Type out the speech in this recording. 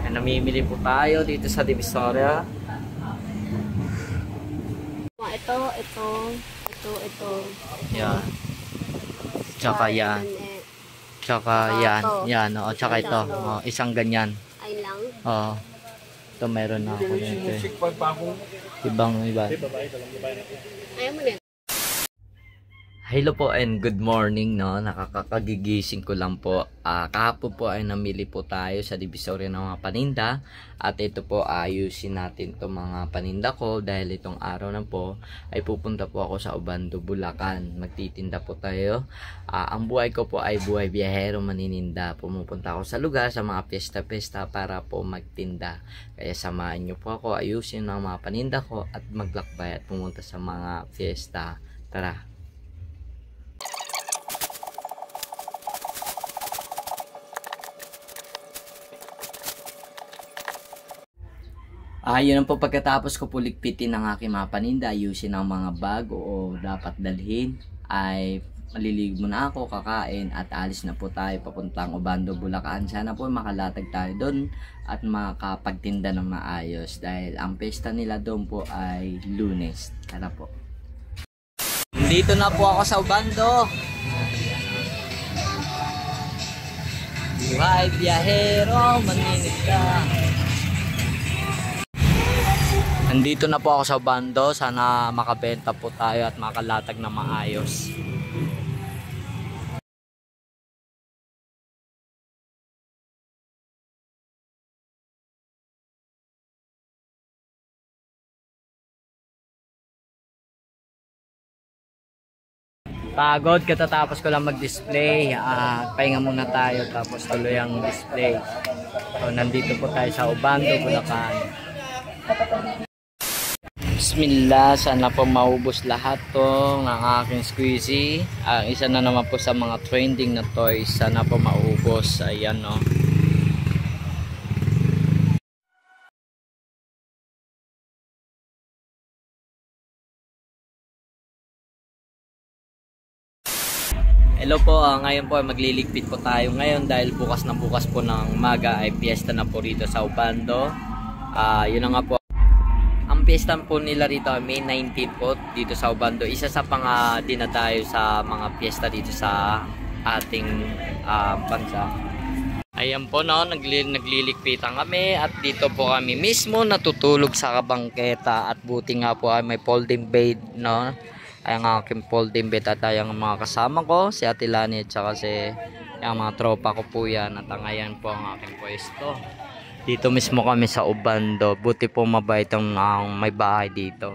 Namimili po tayo dito sa Divisoria. Ito. Yan. Tsaka yan. Tsaka yan. Yan. O, tsaka ito. O, isang ganyan. Ay lang? Oo. Ito meron na ako nito. Ibang iba. Ayaw mo nito. Hello po and good morning, no. Nakakagigising ko lang po. Kahapon po ay namili po tayo sa Divisoria ng mga paninda. At ito po ayusin natin itong mga paninda ko dahil itong araw na po ay pupunta po ako sa Obando, Bulacan. Magtitinda po tayo. Ang buhay ko po ay buhay biyahero manininda. Pumupunta ako sa lugar sa mga piyesta-piyesta para po magtinda. Kaya samahan nyo po ako ayusin ang mga paninda ko at maglakbay at pumunta sa mga piyesta. Tara! Yun po pagkatapos ko puligpitin ang aking mga paninda, ayusin ang mga bag o dapat dalhin, ay maliligo muna ako, kakain at alis na po tayo papuntang Obando, Bulacan. Sana po makalatag tayo doon at makapagtinda ng maayos dahil ang pesta nila doon po ay Lunes. Tara po. Dito na po ako sa Obando. Buhay biyahero manininda. Nandito na po ako sa Obando, sana makabenta po tayo at makalatag na maayos. Pagod, katatapos ko lang mag-display. Pahinga muna tayo tapos tuloy ang display. So, nandito po tayo sa Obando, Bulacan. Bismillah, sana po maubos lahat to ng aking squeezy. Isa na naman po sa mga trending na toys, sana po maubos. Ayan, no. Hello po, ngayon po magliligpit po tayo ngayon dahil bukas po ng umaga ay piyesta na po rito sa Obando. Yun na nga po. Ang piyesta po nila rito ay May 19 po dito sa Obando. Isa sa dinadayo sa mga piyesta dito sa ating bansa. Ayan po, no, nagliligpitan kami at dito po kami mismo natutulog sa kabangketa at buti nga po ay may folding bed, no. Ay ang aking folding bed at yung mga kasama ko, si Ate Lani at saka yung mga tropa ko po yan. At ngayon po ang aking pwesto. Dito mismo kami sa Obando. Buti po mabait ang may bahay dito.